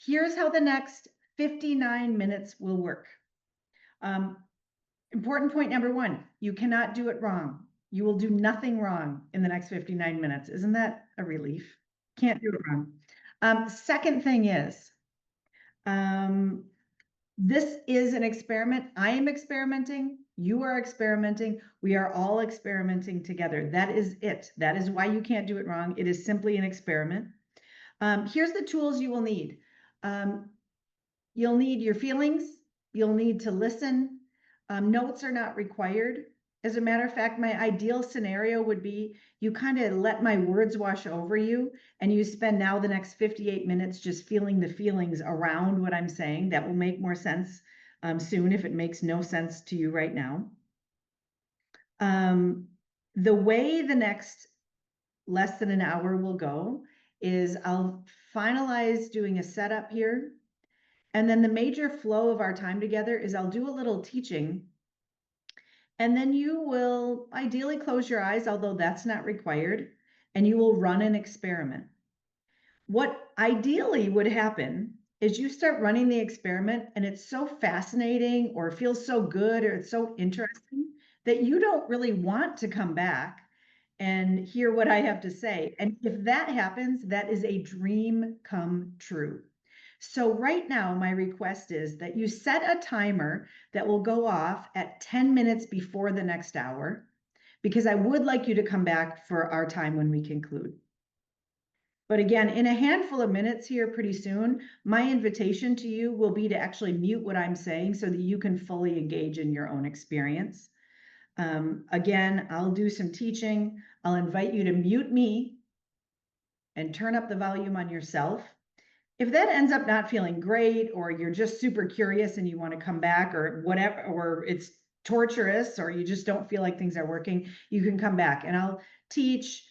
Here's how the next 59 minutes will work. Important point number one, you cannot do it wrong. You will do nothing wrong in the next 59 minutes. Isn't that a relief? Can't do it wrong. Second thing is, this is an experiment. I am experimenting. You are experimenting. We are all experimenting together. That is it. That is why you can't do it wrong. It is simply an experiment. Here's the tools you will need. You'll need your feelings. You'll need to listen. Notes are not required. As a matter of fact, my ideal scenario would be you kind of let my words wash over you and you spend now the next 58 minutes just feeling the feelings around what I'm saying. That will make more sense soon if it makes no sense to you right now. The way the next less than an hour will go is I'll finalize doing a setup here. And then the major flow of our time together is I'll do a little teaching. And then you will ideally close your eyes, although that's not required, and you will run an experiment. What ideally would happen is you start running the experiment and it's so fascinating or feels so good or it's so interesting that you don't really want to come back and hear what I have to say. And if that happens, that is a dream come true. So right now, my request is that you set a timer that will go off at 10 minutes before the next hour, because I would like you to come back for our time when we conclude. But again, in a handful of minutes here pretty soon, my invitation to you will be to actually mute what I'm saying so that you can fully engage in your own experience. Again, I'll do some teaching. I'll invite you to mute me and turn up the volume on yourself. If that ends up not feeling great, or you're just super curious and you want to come back or whatever, or it's torturous, or you just don't feel like things are working, you can come back and I'll teach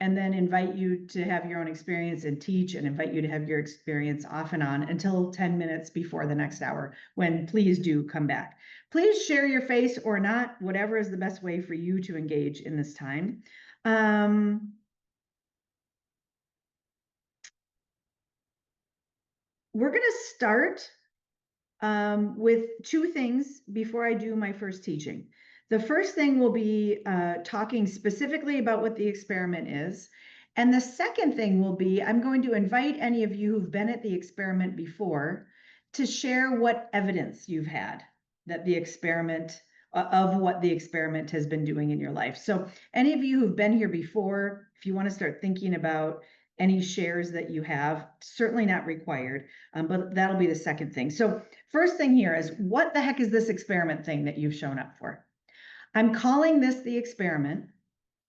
and then invite you to have your own experience and teach and invite you to have your experience off and on until 10 minutes before the next hour, when please do come back. Please share your face or not, whatever is the best way for you to engage in this time. We're going to start with two things before I do my first teaching. The first thing will be talking specifically about what the experiment is. And the second thing will be, I'm going to invite any of you who've been at the experiment before to share what evidence you've had that the experiment, of what the experiment has been doing in your life. So any of you who've been here before, if you want to start thinking about any shares that you have, certainly not required, but that'll be the second thing. So first thing here is, what the heck is this experiment thing that you've shown up for? I'm calling this the experiment.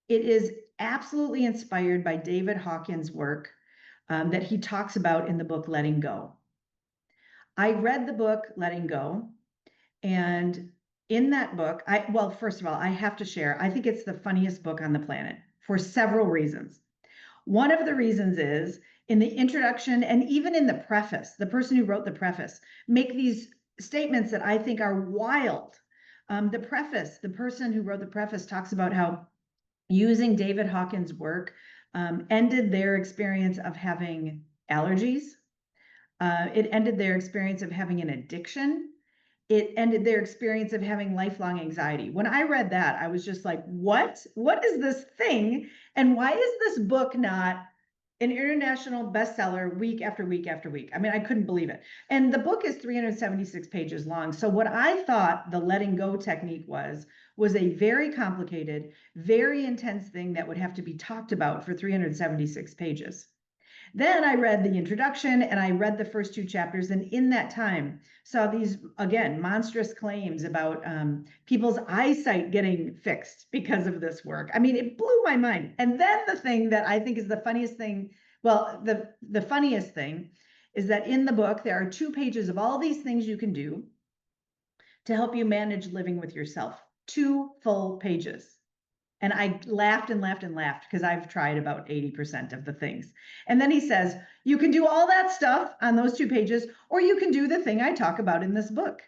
It is absolutely inspired by David Hawkins' work that he talks about in the book, Letting Go. I read the book, Letting Go, and in that book, well, first of all, I have to share, I think it's the funniest book on the planet for several reasons. One of the reasons is in the introduction and even in the preface, the person who wrote the preface make these statements that I think are wild. The preface, the person who wrote the preface talks about how using David Hawkins' work ended their experience of having allergies. It ended their experience of having an addiction. It ended their experience of having lifelong anxiety. When I read that, I was just like, what? What is this thing? And why is this book not an international bestseller week after week after week? I mean, I couldn't believe it. And the book is 376 pages long. So what I thought the letting go technique was a very complicated, very intense thing that would have to be talked about for 376 pages. Then I read the introduction and I read the first two chapters, and in that time saw these, again, monstrous claims about people's eyesight getting fixed because of this work. I mean, it blew my mind. And then the thing that I think is the funniest thing, well, the funniest thing is that in the book, there are 2 pages of all these things you can do to help you manage living with yourself. 2 full pages. And I laughed and laughed and laughed because I've tried about 80% of the things. And then he says, you can do all that stuff on those 2 pages, or you can do the thing I talk about in this book.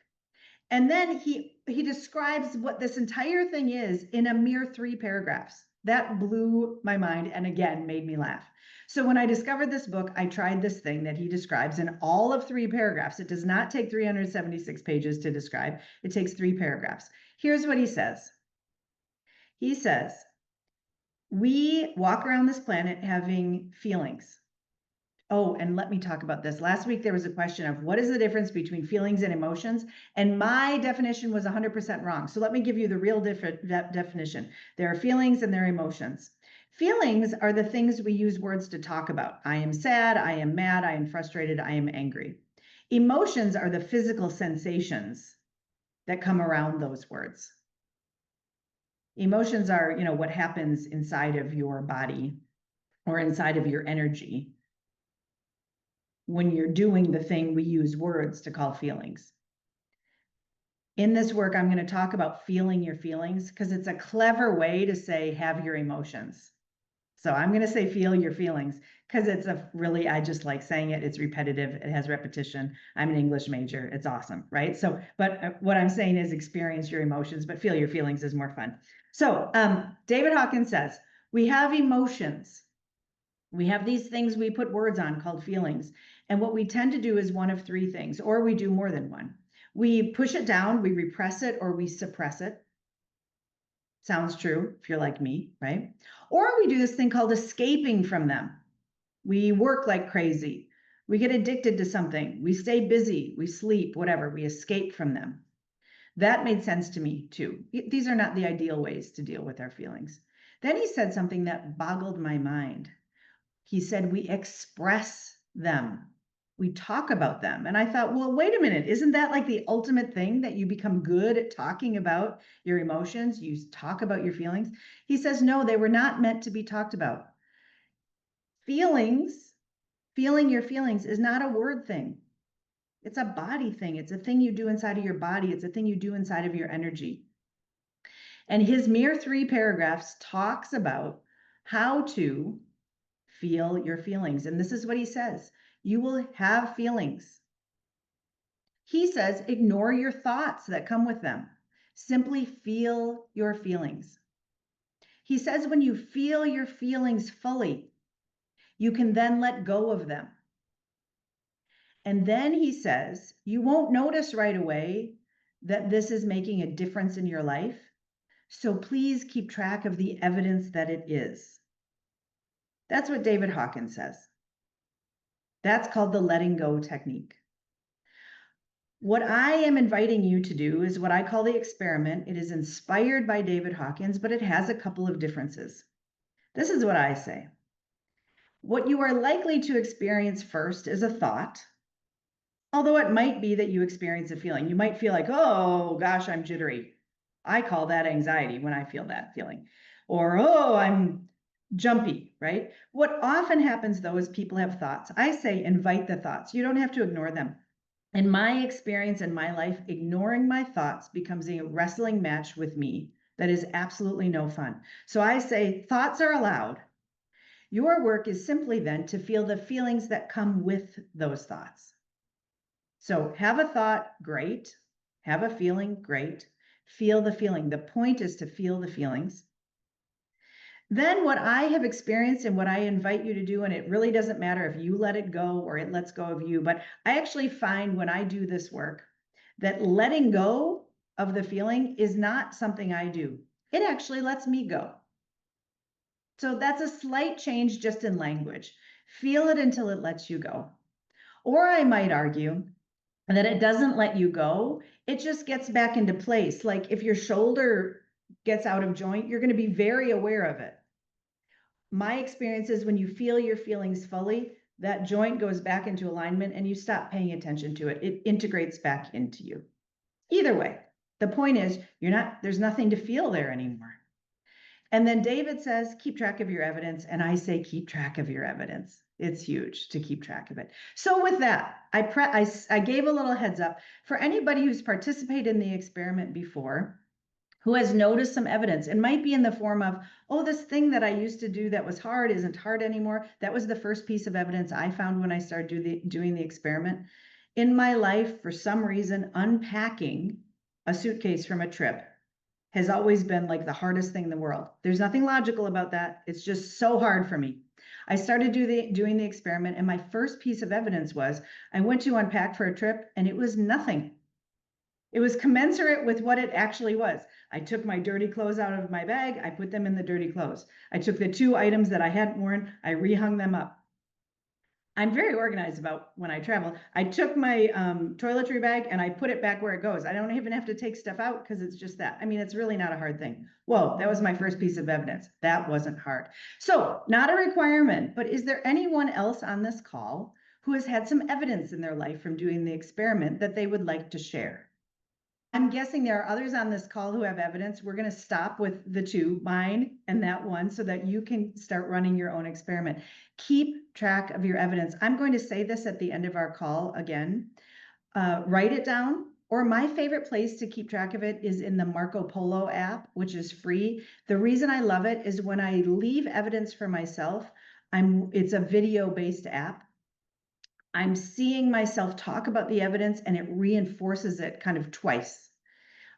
And then he describes what this entire thing is in a mere 3 paragraphs. That blew my mind and again made me laugh. So when I discovered this book, I tried this thing that he describes in all of 3 paragraphs. It does not take 376 pages to describe. It takes 3 paragraphs. Here's what he says. He says, we walk around this planet having feelings. Oh, and let me talk about this. Last week, there was a question of what is the difference between feelings and emotions? And my definition was 100% wrong. So let me give you the real definition. There are feelings and there are emotions. Feelings are the things we use words to talk about. I am sad, I am mad, I am frustrated, I am angry. Emotions are the physical sensations that come around those words. Emotions are, what happens inside of your body or inside of your energy when you're doing the thing we use words to call feelings. In this work, I'm going to talk about feeling your feelings because it's a clever way to say have your emotions. So I'm going to say feel your feelings because it's I just like saying it. It's repetitive. It has repetition. I'm an English major. It's awesome, right? So, but what I'm saying is experience your emotions, but feel your feelings is more fun. So David Hawkins says, we have emotions. We have these things we put words on called feelings. And what we tend to do is one of 3 things, or we do more than one. We push it down, we repress it, or we suppress it. Sounds true if you're like me, right? Or we do this thing called escaping from them. We work like crazy. We get addicted to something. We stay busy. We sleep, whatever. We escape from them. That made sense to me too. These are not the ideal ways to deal with our feelings. Then he said something that boggled my mind. He said, we express them. We talk about them. And I thought, well, wait a minute. Isn't that like the ultimate thing that you become good at talking about your emotions? You talk about your feelings. He says, no, they were not meant to be talked about. Feeling your feelings is not a word thing. It's a body thing. It's a thing you do inside of your body. It's a thing you do inside of your energy. And his mere 3 paragraphs talks about how to feel your feelings. And this is what he says. You will have feelings. He says, ignore your thoughts that come with them. Simply feel your feelings. He says, when you feel your feelings fully, you can then let go of them. And then he says, you won't notice right away that this is making a difference in your life. So please keep track of the evidence that it is. That's what David Hawkins says. That's called the letting go technique. What I am inviting you to do is what I call the experiment. It is inspired by David Hawkins, but it has a couple of differences. This is what I say. What you are likely to experience first is a thought, although it might be that you experience a feeling. You might feel like, oh gosh, I'm jittery. I call that anxiety when I feel that feeling. Or, oh, I'm jumpy, right? What often happens though is people have thoughts. I say invite the thoughts. You don't have to ignore them. In my experience in my life, ignoring my thoughts becomes a wrestling match with me that is absolutely no fun. So I say thoughts are allowed. Your work is simply then to feel the feelings that come with those thoughts. So have a thought, great. Have a feeling, great. Feel the feeling. The point is to feel the feelings. Then what I have experienced and what I invite you to do, and it really doesn't matter if you let it go or it lets go of you, but I actually find when I do this work that letting go of the feeling is not something I do. It actually lets me go. So that's a slight change just in language. Feel it until it lets you go. Or I might argue that it doesn't let you go. It just gets back into place. Like if your shoulder gets out of joint, you're going to be very aware of it. My experience is when you feel your feelings fully, that joint goes back into alignment and you stop paying attention to it. It integrates back into you. Either way, the point is there's nothing to feel there anymore. And then David says, keep track of your evidence. And I say, keep track of your evidence. It's huge to keep track of it. So with that, I gave a little heads up for anybody who's participated in the experiment before, who has noticed some evidence. It might be in the form of, oh, this thing that I used to do that was hard isn't hard anymore. That was the first piece of evidence I found when I started doing the experiment. In my life, for some reason, unpacking a suitcase from a trip has always been like the hardest thing in the world. There's nothing logical about that. It's just so hard for me. I started doing the experiment, and my first piece of evidence was I went to unpack for a trip, and it was nothing. It was commensurate with what it actually was. I took my dirty clothes out of my bag, I put them in the dirty clothes. I took the 2 items that I hadn't worn, I rehung them up. I'm very organized about when I travel. I took my toiletry bag and I put it back where it goes. I don't even have to take stuff out because it's just that. I mean, it's really not a hard thing. Whoa, that was my first piece of evidence. That wasn't hard. So, not a requirement, but is there anyone else on this call who has had some evidence in their life from doing the experiment that they would like to share? I'm guessing there are others on this call who have evidence. We're going to stop with the 2, mine and that one, so that you can start running your own experiment. Keep track of your evidence. I'm going to say this at the end of our call again. Write it down, or my favorite place to keep track of it is in the Marco Polo app, which is free. The reason I love it is when I leave evidence for myself, it's a video-based app. I'm seeing myself talk about the evidence and it reinforces it kind of twice.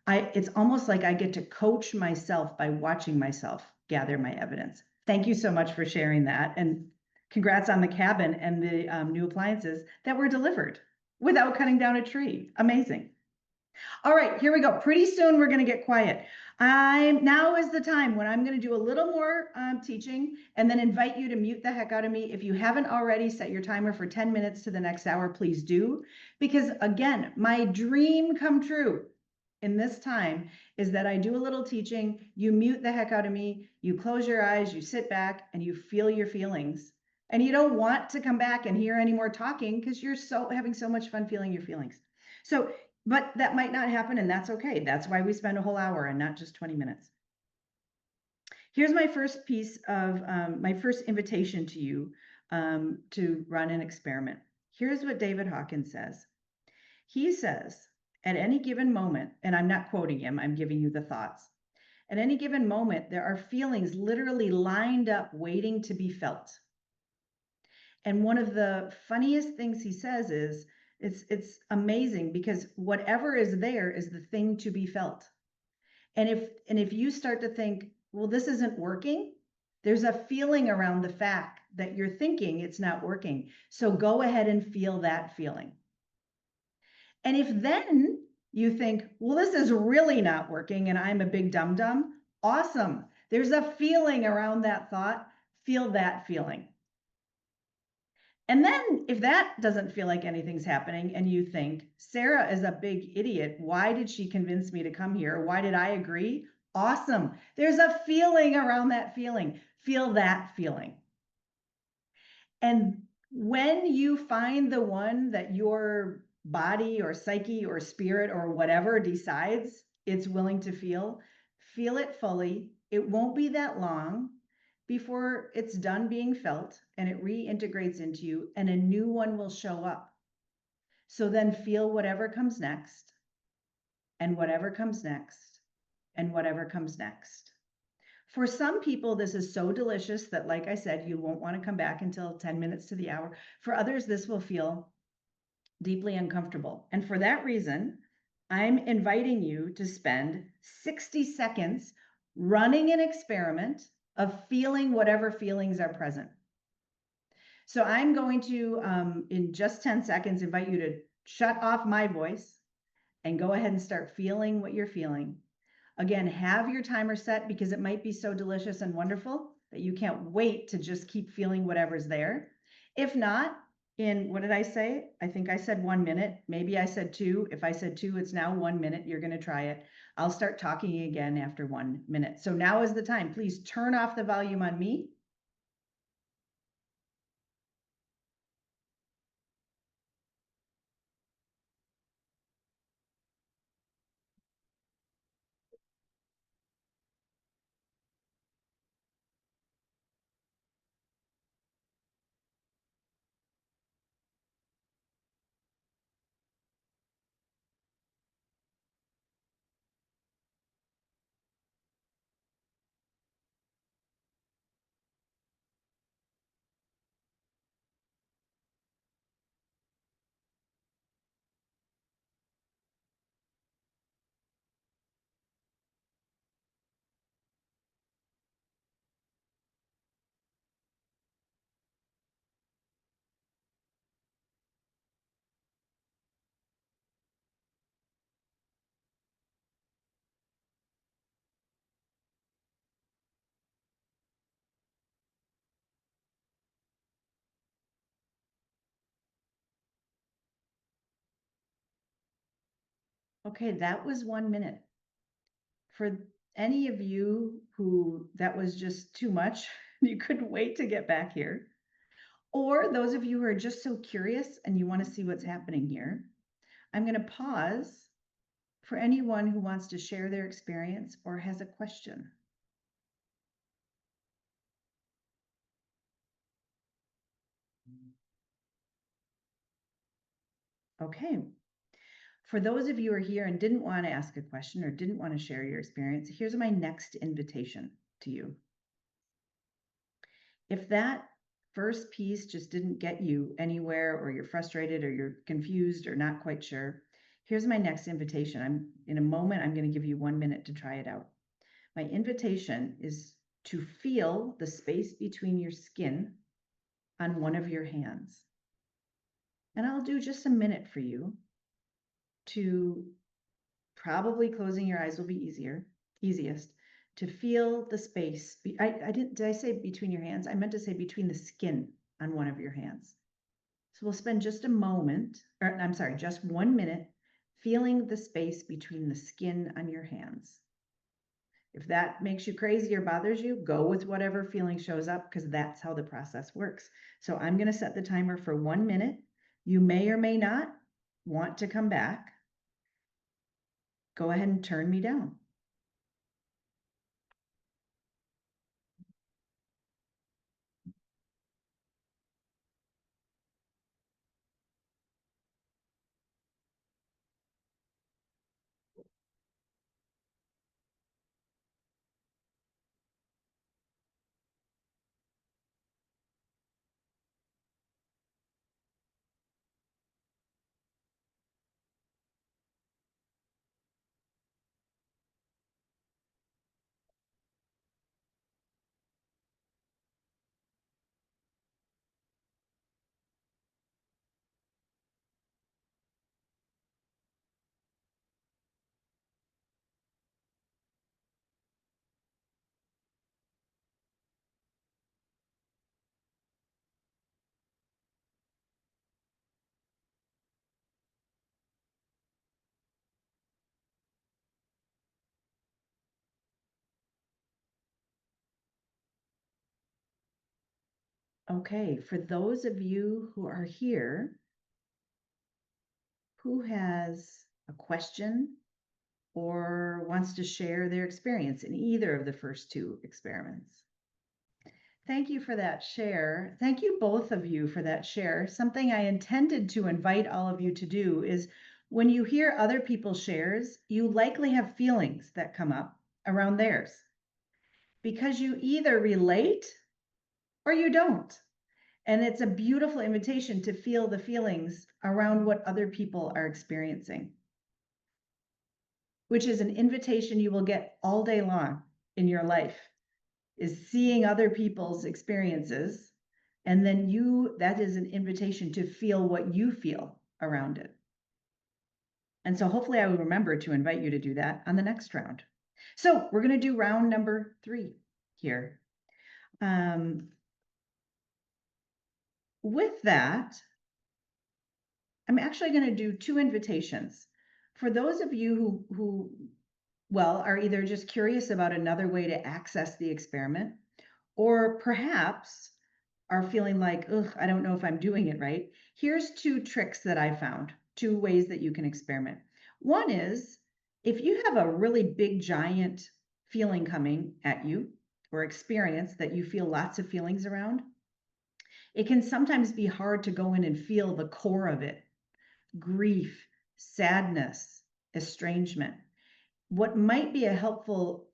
It's almost like I get to coach myself by watching myself gather my evidence. Thank you so much for sharing that. And congrats on the cabin and the new appliances that were delivered without cutting down a tree. Amazing. All right, here we go. Pretty soon we're going to get quiet. Now is the time when I'm going to do a little more teaching and then invite you to mute the heck out of me. If you haven't already set your timer for 10 minutes to the next hour, please do. Because again, my dream come true in this time is that I do a little teaching, you mute the heck out of me, you close your eyes, you sit back and you feel your feelings. And you don't want to come back and hear any more talking because you're having so much fun feeling your feelings. So but that might not happen, and that's okay. That's why we spend a whole hour and not just 20 minutes. Here's my first piece of my first invitation to you to run an experiment. Here's what David Hawkins says. He says, at any given moment, and I'm not quoting him, I'm giving you the thoughts. At any given moment, there are feelings literally lined up waiting to be felt. And one of the funniest things he says is, it's amazing because whatever is there is the thing to be felt. And if you start to think, well, this isn't working, there's a feeling around the fact that you're thinking it's not working. So go ahead and feel that feeling. And if then you think, well, this is really not working and I'm a big dum-dum, awesome. There's a feeling around that thought. Feel that feeling. And then if that doesn't feel like anything's happening and you think, Sarah is a big idiot, why did she convince me to come here? Why did I agree? Awesome. There's a feeling around that feeling. Feel that feeling. And when you find the one that your body or psyche or spirit or whatever decides it's willing to feel it fully. It won't be that long before it's done being felt and it reintegrates into you and a new one will show up. So then feel whatever comes next and whatever comes next and whatever comes next. For some people, this is so delicious that, like I said, you won't want to come back until 10 minutes to the hour. For others, this will feel deeply uncomfortable. And for that reason, I'm inviting you to spend 60 seconds running an experiment of feeling whatever feelings are present. So I'm going to, in just 10 seconds, invite you to shut off my voice and go ahead and start feeling what you're feeling. Again, have your timer set because it might be so delicious and wonderful that you can't wait to just keep feeling whatever's there. If not, what did I say? I think I said 1 minute. Maybe I said 2. If I said 2, it's now 1 minute. You're going to try it. I'll start talking again after 1 minute. So now is the time. Please turn off the volume on me. Okay, that was 1 minute. For any of you who that was just too much, you couldn't wait to get back here. Or those of you who are just so curious and you want to see what's happening here, I'm going to pause for anyone who wants to share their experience or has a question. Okay. For those of you who are here and didn't want to ask a question or didn't want to share your experience, here's my next invitation to you. If that first piece just didn't get you anywhere, or you're frustrated or you're confused or not quite sure, here's my next invitation. In a moment, I'm going to give you 1 minute to try it out. My invitation is to feel the space between your skin on one of your hands. And I'll do just a minute for you to, probably closing your eyes will be easiest, to feel the space. Did I say between your hands? I meant to say between the skin on one of your hands. So we'll spend just a moment, or I'm sorry, just 1 minute feeling the space between the skin on your hands. If that makes you crazy or bothers you, go with whatever feeling shows up, because that's how the process works. So I'm going to set the timer for 1 minute. You may or may not want to come back. Go ahead and turn me down. Okay, for those of you who are here, who has a question or wants to share their experience in either of the first two experiments? Thank you for that share. Thank you, both of you, for that share. Something I intended to invite all of you to do is, when you hear other people's shares, you likely have feelings that come up around theirs, because you either relate or you don't. And it's a beautiful invitation to feel the feelings around what other people are experiencing, which is an invitation you will get all day long in your life, is seeing other people's experiences. And then that is an invitation to feel what you feel around it. And so hopefully I will remember to invite you to do that on the next round. So we're going to do round number 3 here. With that, I'm actually going to do 2 invitations. For those of you who are either just curious about another way to access the experiment, or perhaps are feeling like, ugh, I don't know if I'm doing it right. Here's 2 tricks that I found, 2 ways that you can experiment. One is, if you have a really big, giant feeling coming at you, or experience that you feel lots of feelings around, it can sometimes be hard to go in and feel the core of it: grief, sadness, estrangement. What might be a helpful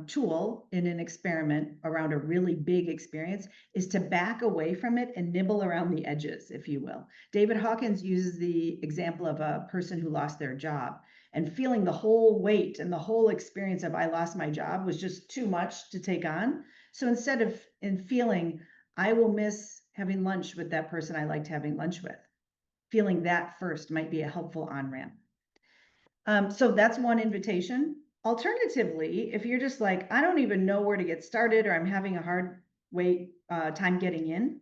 tool in an experiment around a really big experience is to back away from it and nibble around the edges, if you will. David Hawkins uses the example of a person who lost their job, and feeling the whole weight and the whole experience of, I lost my job, was just too much to take on. So instead of feeling, I will miss having lunch with that person I liked having lunch with, feeling that first might be a helpful on-ramp. So that's one invitation. Alternatively, if you're just like, I don't even know where to get started, or I'm having a hard time getting in,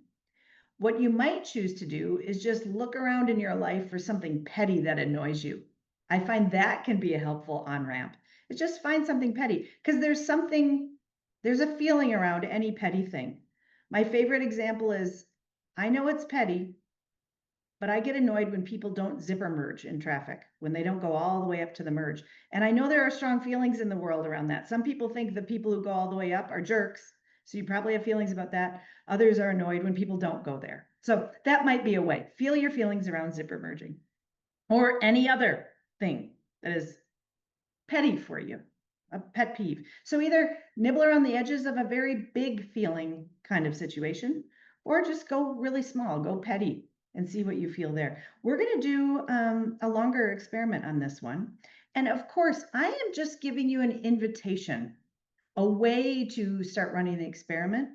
what you might choose to do is just look around in your life for something petty that annoys you. I find that can be a helpful on-ramp. It's just find something petty, because there's a feeling around any petty thing. My favorite example is, I know it's petty, but I get annoyed when people don't zipper merge in traffic, when they don't go all the way up to the merge. And I know there are strong feelings in the world around that. Some people think the people who go all the way up are jerks. So you probably have feelings about that. Others are annoyed when people don't go there. So that might be a way. Feel your feelings around zipper merging or any other thing that is petty for you, a pet peeve. So either nibble around the edges of a very big feeling kind of situation, or just go really small, go petty and see what you feel there. We're going to do a longer experiment on this one. And of course, I am just giving you an invitation, a way to start running the experiment.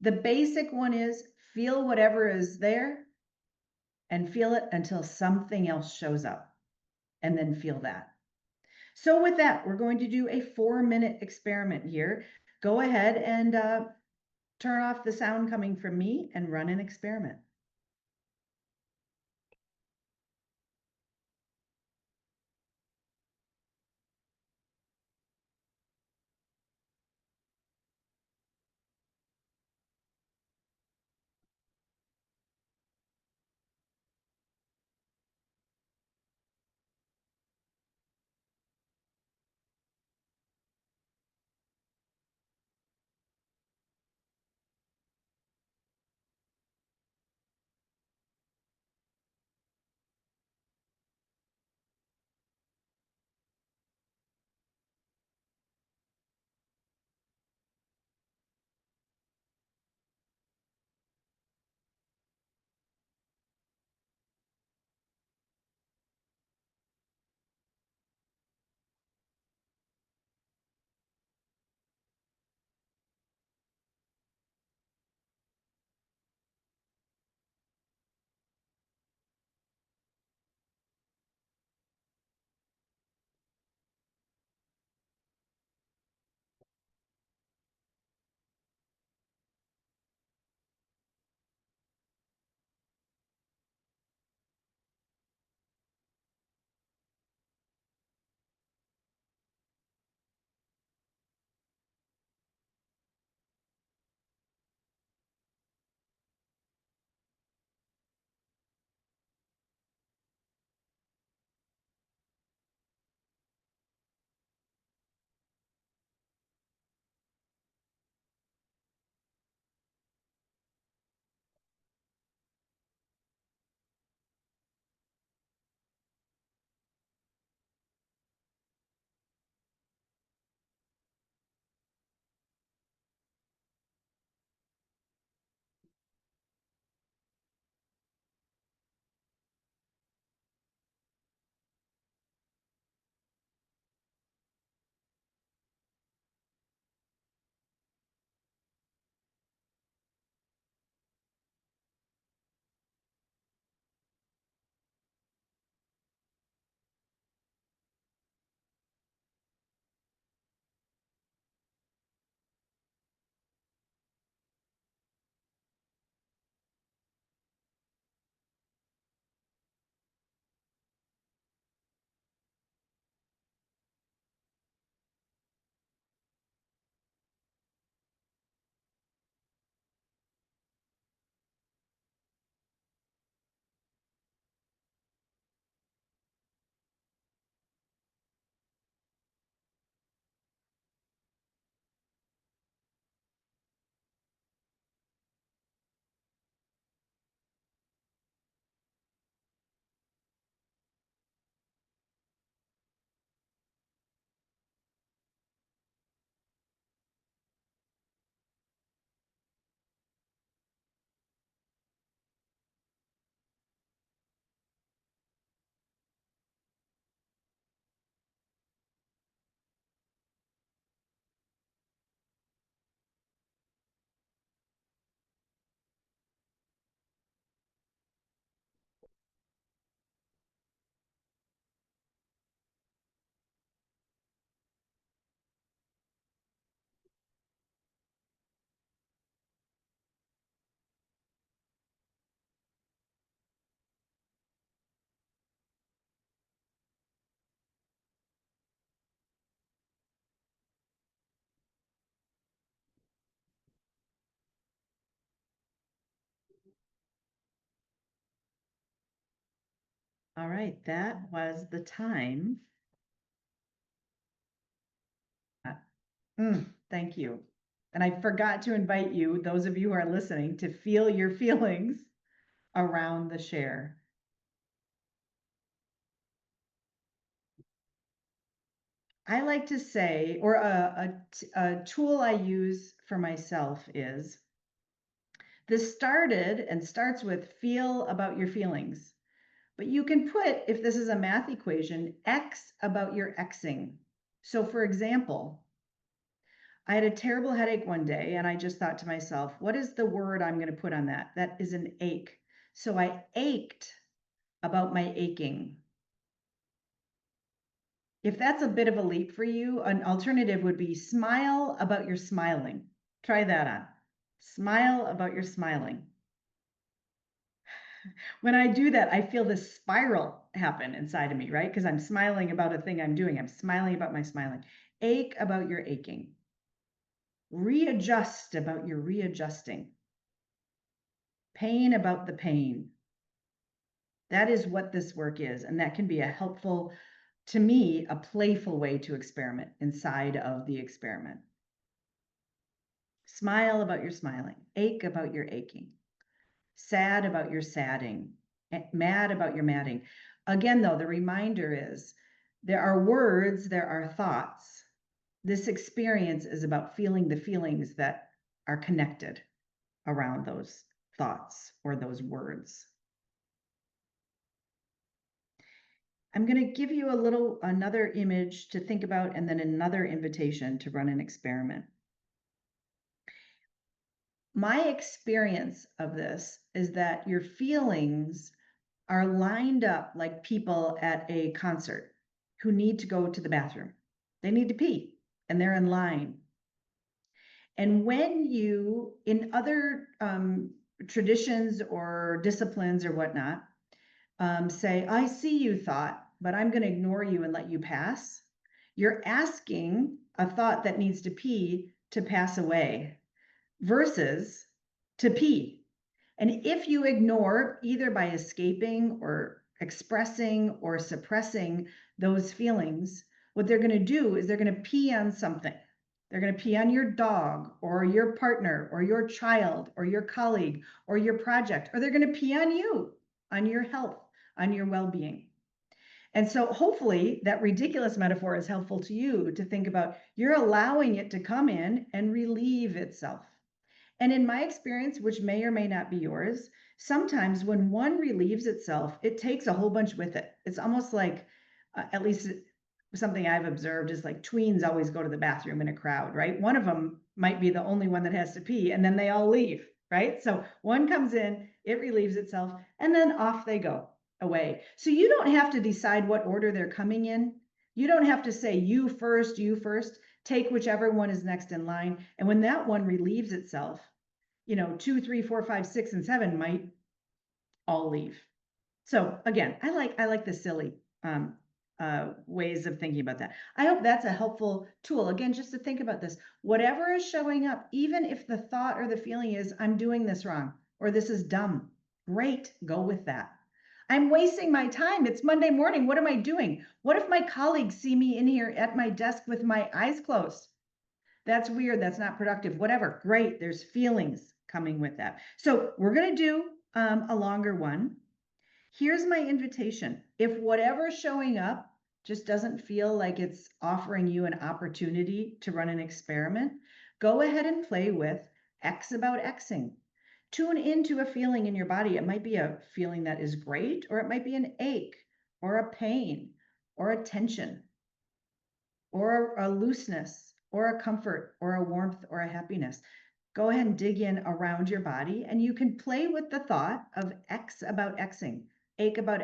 The basic one is feel whatever is there and feel it until something else shows up, and then feel that. So with that, we're going to do a 4-minute experiment here. Go ahead and turn off the sound coming from me and run an experiment. All right, that was the time. Thank you. And I forgot to invite you, those of you who are listening, to feel your feelings around the share. I like to say, or a tool I use for myself is, this started and starts with feel about your feelings. But you can put, if this is a math equation, X about your Xing. So for example, I had a terrible headache one day and I just thought to myself, what is the word I'm going to put on that? That is an ache. So I ached about my aching. If that's a bit of a leap for you, an alternative would be smile about your smiling. Try that on. Smile about your smiling. When I do that, I feel this spiral happen inside of me, right? Because I'm smiling about a thing I'm doing. I'm smiling about my smiling. Ache about your aching. Readjust about your readjusting. Pain about the pain. That is what this work is. And that can be a helpful, to me, a playful way to experiment inside of the experiment. Smile about your smiling. Ache about your aching. Sad about your sadding. Mad about your madding. Again, though, the reminder is there are words, there are thoughts. This experience is about feeling the feelings that are connected around those thoughts or those words. I'm going to give you another image to think about, and then another invitation to run an experiment. My experience of this is that your feelings are lined up like people at a concert who need to go to the bathroom. They need to pee and they're in line. And when you, in other traditions or disciplines or whatnot, say, I see you, thought, but I'm going to ignore you and let you pass, you're asking a thought that needs to pee to pass away versus to pee. And if you ignore, either by escaping or expressing or suppressing those feelings, what they're going to do is they're going to pee on something. They're going to pee on your dog or your partner or your child or your colleague or your project, or they're going to pee on you, on your health, on your well-being. And so hopefully that ridiculous metaphor is helpful to you to think about, you're allowing it to come in and relieve itself. And in my experience, which may or may not be yours, sometimes when one relieves itself, it takes a whole bunch with it. It's almost like, at least something I've observed is like tweens always go to the bathroom in a crowd, right? One of them might be the only one that has to pee, and then they all leave, right? So one comes in, it relieves itself, and then off they go away. So you don't have to decide what order they're coming in. You don't have to say you first, you first. Take whichever one is next in line. And when that one relieves itself, 2, 3, 4, 5, 6, and 7 might all leave. So again, I like the silly ways of thinking about that. I hope that's a helpful tool. Again, just to think about this, whatever is showing up, even if the thought or the feeling is, I'm doing this wrong, or this is dumb, great, go with that. I'm wasting my time. It's Monday morning. What am I doing? What if my colleagues see me in here at my desk with my eyes closed? That's weird. That's not productive. Whatever. Great. There's feelings coming with that. So we're going to do a longer one. Here's my invitation. If whatever's showing up just doesn't feel like it's offering you an opportunity to run an experiment, go ahead and play with X about Xing. Tune into a feeling in your body. It might be a feeling that is great, or it might be an ache, or a pain, or a tension, or a looseness, or a comfort, or a warmth, or a happiness. Go ahead and dig in around your body, and you can play with the thought of X about Xing, ache about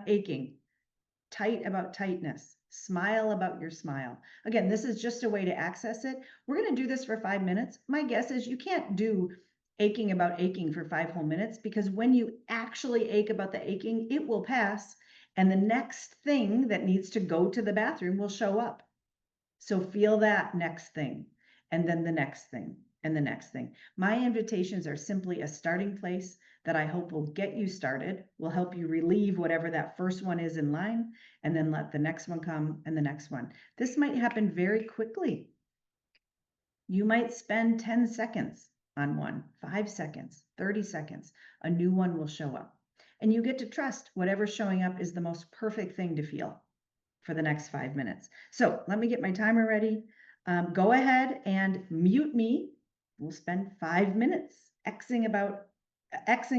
aching, tight about tightness, smile about your smile. Again, this is just a way to access it. We're going to do this for 5 minutes. My guess is you can't do aching about aching for 5 whole minutes, because when you actually ache about the aching, it will pass, and the next thing that needs to go to the bathroom will show up. So feel that next thing, and then the next thing, and the next thing. My invitations are simply a starting place that I hope will get you started, will help you relieve whatever that first one is in line, and then let the next one come and the next one. This might happen very quickly. You might spend 10 seconds on one, 5 seconds, 30 seconds. A new one will show up. And you get to trust whatever's showing up is the most perfect thing to feel for the next 5 minutes. So let me get my timer ready. Go ahead and mute me. We'll spend 5 minutes Xing about X.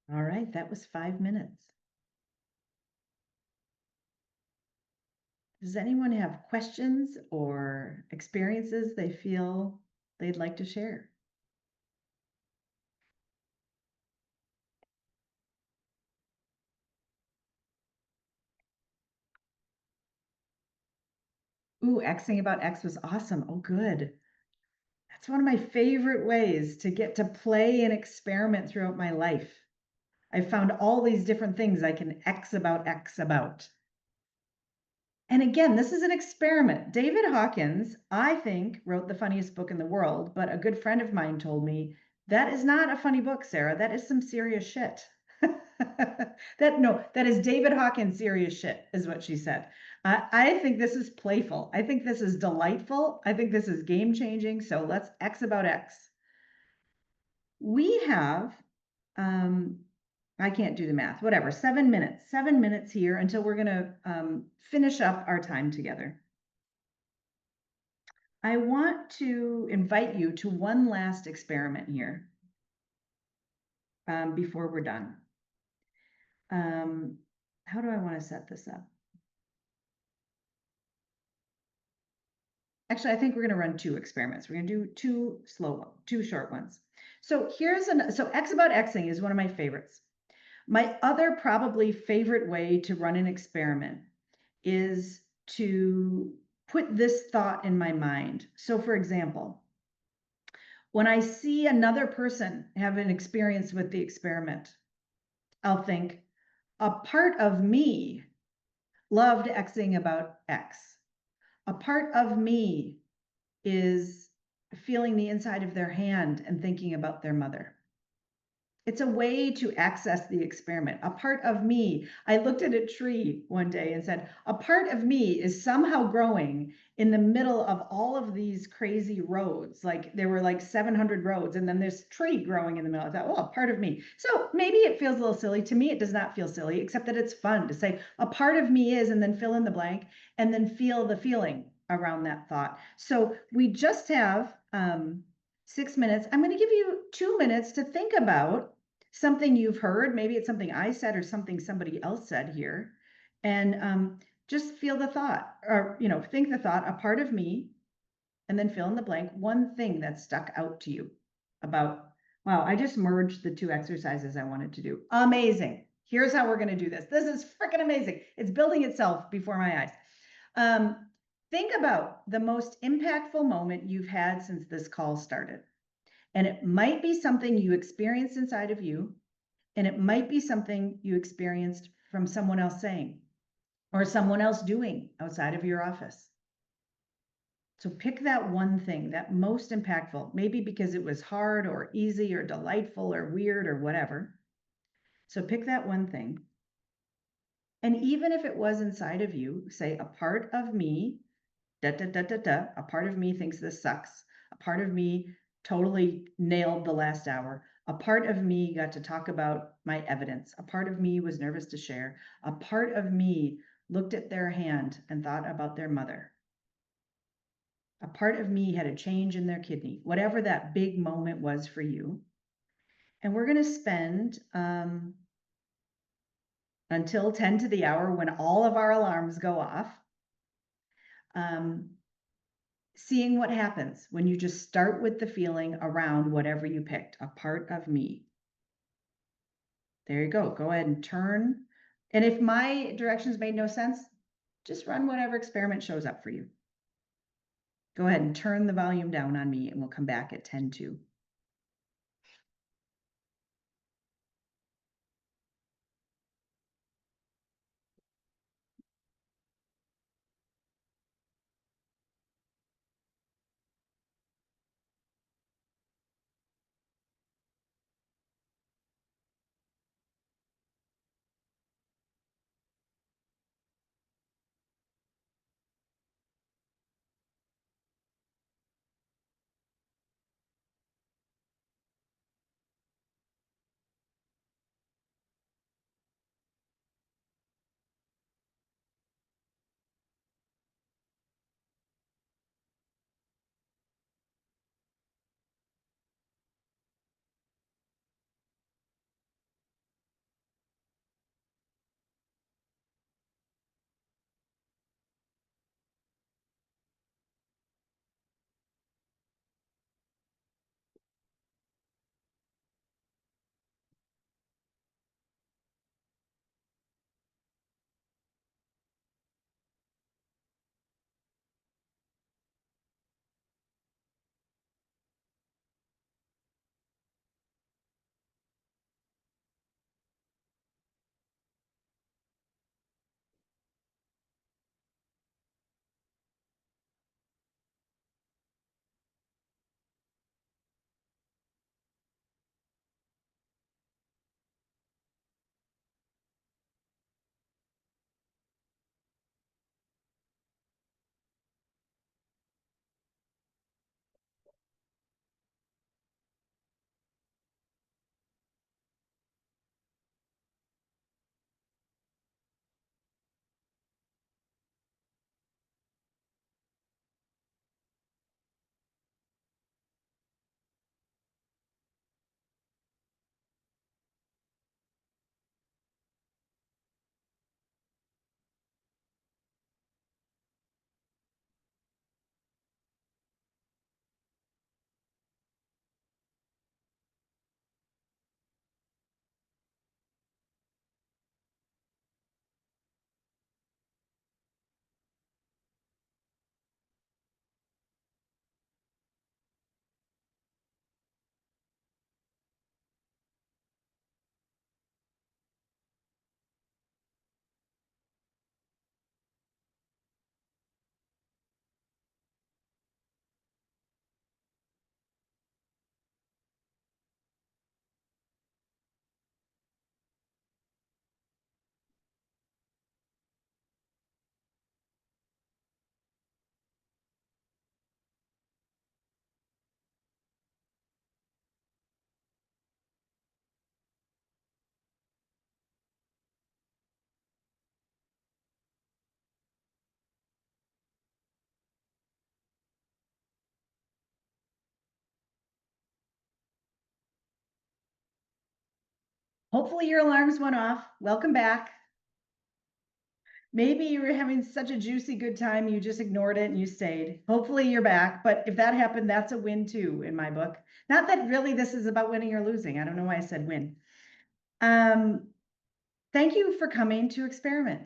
All right, that was 5 minutes. Does anyone have questions or experiences they feel they'd like to share? Ooh, Xing about X was awesome. Oh, good. That's one of my favorite ways to get to play and experiment throughout my life. I found all these different things I can X about. And again, this is an experiment. David Hawkins, I think, wrote the funniest book in the world, but a good friend of mine told me that is not a funny book, Sarah. That is some serious shit. That is David Hawkins' serious shit, is what she said. I think this is playful. I think this is delightful. I think this is game changing. So let's X about X. We have, I can't do the math, whatever, 7 minutes here until we're going to finish up our time together. I want to invite you to one last experiment here before we're done. How do I want to set this up? Actually, I think we're going to run 2 experiments. We're going to do 2 short ones. So so X about Xing is one of my favorites. My other probably favorite way to run an experiment is to put this thought in my mind. So for example, when I see another person have an experience with the experiment, I'll think, a part of me loved Xing about X. A part of me is feeling the inside of their hand and thinking about their mother. It's a way to access the experiment. A part of me, I looked at a tree one day and said, a part of me is somehow growing in the middle of all of these crazy roads. Like there were like 700 roads and then there's tree growing in the middle. I thought, oh, a part of me. So maybe it feels a little silly. To me, it does not feel silly, except that it's fun to say a part of me is, and then fill in the blank and then feel the feeling around that thought. So we just have 6 minutes. I'm going to give you 2 minutes to think about something you've heard. Maybe it's something I said or something somebody else said here. And just feel the thought, or, think the thought, a part of me, and then fill in the blank, one thing that stuck out to you about, wow, I just merged the 2 exercises I wanted to do. Amazing. Here's how we're going to do this. This is freaking amazing. It's building itself before my eyes. Think about the most impactful moment you've had since this call started. And it might be something you experienced inside of you, and it might be something you experienced from someone else saying, or someone else doing outside of your office. So pick that one thing, that most impactful, maybe because it was hard or easy or delightful or weird or whatever. So pick that one thing. And even if it was inside of you, say a part of me, a part of me thinks this sucks. A part of me totally nailed the last hour. A part of me got to talk about my evidence. A part of me was nervous to share. A part of me looked at their hand and thought about their mother. A part of me had a change in their kidney, whatever that big moment was for you. And we're going to spend until 10 to the hour when all of our alarms go off, seeing what happens when you just start with the feeling around whatever you picked, a part of me. There you go. Go ahead and turn. And if my directions made no sense, just run whatever experiment shows up for you. Go ahead and turn the volume down on me and we'll come back at 10:02. Hopefully your alarms went off. Welcome back. Maybe you were having such a juicy good time, you just ignored it and you stayed. Hopefully you're back, but if that happened, that's a win too, in my book. Not that really this is about winning or losing. I don't know why I said win. Thank you for coming to experiment today.